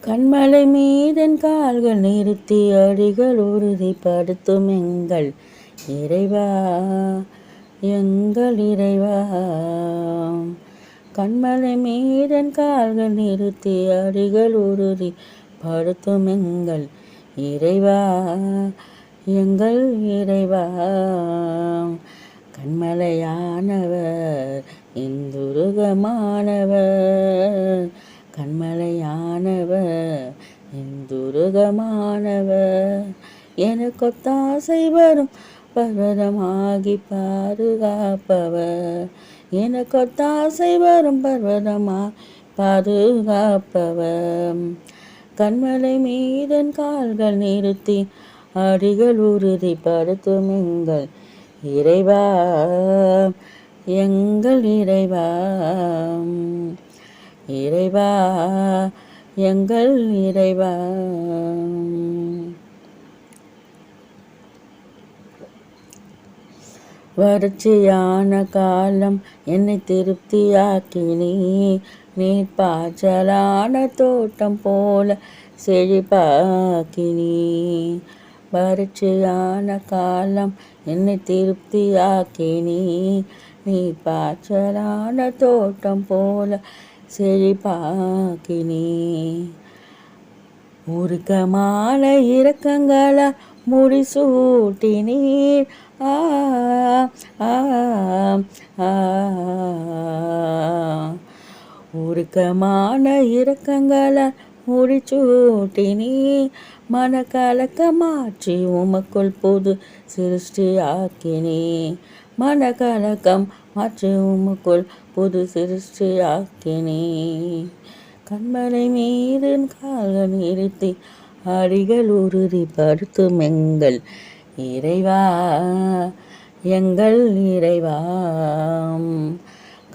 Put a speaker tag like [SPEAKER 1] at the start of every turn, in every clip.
[SPEAKER 1] கண்மலை மீதன் கால்கள் நிறுத்தி அடிகள் உறுதிப்படுத்தும் எங்கள் இறைவா, எங்கள் இறைவா. கண்மலை மீதன் கால்கள் நிறுத்தி அடிகள் உறுதிப்படுத்தும் எங்கள் இறைவா, எங்கள் இறைவா. கண்மலையானவர் இந்துருகமானவர், கண்மலையானவர் இந்துருகமானவர். எனக்கொத்தாசை வரும் பர்வதமாகி பாதுகாப்பவர், எனக்கொத்தாசை வரும் பர்வதமாய் பாதுகாப்பவர். கண்மலை மீதன் கால்கள் நிறுத்தி அடிகள் உறுதிப்படுத்தும் எங்கள் இறைவா, எங்கள் இறைவா. இறைவா, எங்கள் இறைவா. வறட்சியான காலம் என்னை திருப்தியாக்கினி, நீர்ப்பாய்ச்சலான தோட்டம் போல செழிப்பாக்கினி. வறட்சியான காலம் என்னை திருப்தியாக்கினி, நீர்ப்பாய்ச்சலான தோட்டம் போல செழிப்பாக்கினி. உருக்கமான இரக்கங்களா முடிசூட்டினீர், உருக்கமான இரக்கங்களா முடிச்சூட்டினீர். மனக்கலக்க மாற்றி உமக்குள் புது சிருஷ்டியாக்கினே, மனக்கலக்கம் மாற்றி உமக்குள் புது சிருஷ்டியாக்கினே. கண்மலை மீது கால்கள் நிறுத்தி அடிகள் உறுதிப்படுத்தும் எங்கள் இறைவா, எங்கள் இறைவா.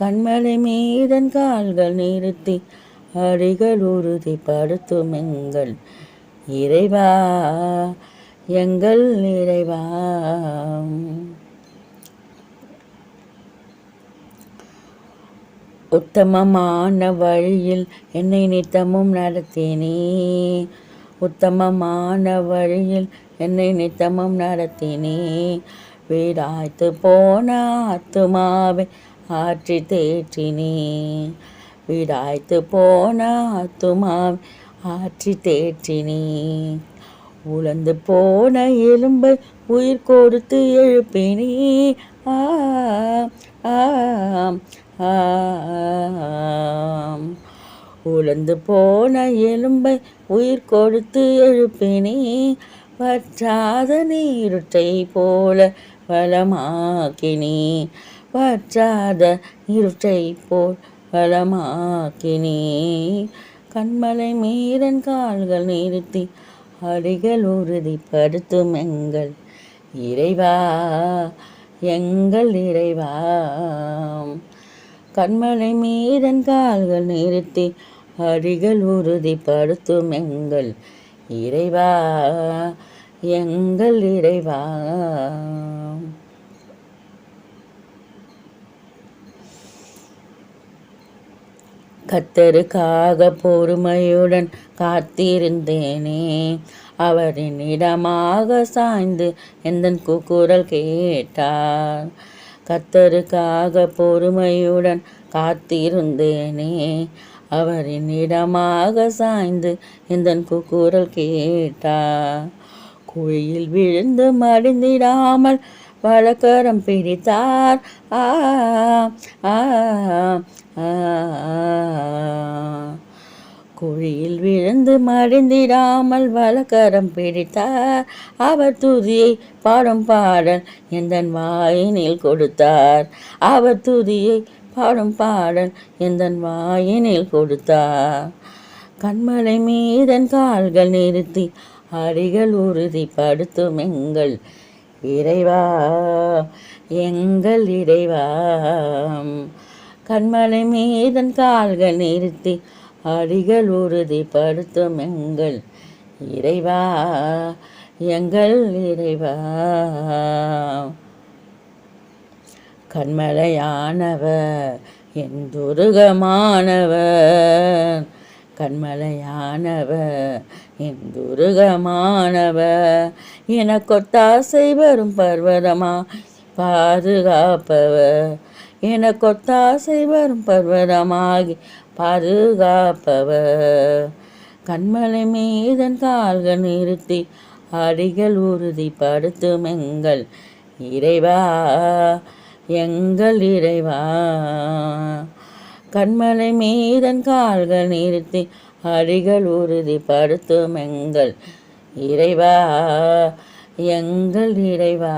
[SPEAKER 1] கண்மலை மீதன் கால்கள் நிறுத்தி அடிகள் உறுதிப்படுத்தும் எங்கள் இறைவா, எங்கள் இறைவா. உத்தமமான வழியில் என்னை நித்தமும் நடத்தினே, உத்தமமான வழியில் என்னை நித்தமும் நடத்தினே. வீடாய்த்து போன ஆத்துமாவை ஆற்றி தேற்றினே, வீடாய்த்து போன ஆத்துமாவை ஆற்றி தேற்றினே. உலர்ந்து போன எலும்பை உயிர் கொடுத்து எழுப்பினே, உலர்ந்து போன எலும்பை உயிர் கொடுத்து எழுப்பினே. வற்றாத நீருற்றை போல வளமாக்கினே, வற்றாத நீருற்றை போல் வளமாக்கினே. கண்மலை மீதன் கால்கள் நிறுத்தி அடிகள் உறுதிப்படுத்தும் எங்கள் இறைவா, எங்கள் இறைவா. கண்மலை மீதன் கால்கள் நிறுத்தி அடிகள் உறுதிப்படுத்தும் எங்கள் இறைவா, எங்கள் இறைவா. கர்த்தருக்காக பொறுமையுடன் காத்திருந்தேனே, அவரின் இடமாக சாய்ந்து எந்தன் கூக்குரல் கேட்டார். கர்த்தருக்காக பொறுமையுடன் காத்திருந்தேனே, அவரின் இடமாக சாய்ந்து எந்தன் கூக்குரல் கேட்டார். குழியில் விழுந்து மடிந்திடாமல் வலக்கரம் பிடித்தார், குழியில் விழுந்து மடிந்திடாமல் வலக்கரம் பிடித்தார். அவர் துதியை பாடும் பாடல் எந்தன் வாயினில் கொடுத்தார், அவர் துதியை பாடும் பாடல் எந்தன் வாயினில் கொடுத்தார். கண்மலை மீதன் கால்கள் நிறுத்தி அடிகள் உறுதிப்படுத்தும் எங்கள் இறைவா, எங்கள் இறைவா. கண்மலை மீதன் கால்கள் நிறுத்தி அடிகள் உறுதிப்படுத்தும் எங்கள் இறைவா, எங்கள் இறைவா. கண்மலையானவர் எந்துருகமானவர், கண்மலையானவ என் துருகமானவ எனக்கொத்தாசை வரும் பர்வதமா பாதுகாப்பவ எனக்கொத்தாசை வரும் பர்வதமாகி பாதுகாப்பவ கண்மலை மீதன் கால்கள் நிறுத்தி அடிகள் உறுதிப்படுத்தும் எங்கள் இறைவா எங்கள் இறைவா கண்மலை மீதன் கால்கள் நிறுத்தி அடிகள் உறுதிப்படுத்தும் எங்கள் இறைவா எங்கள் இறைவா.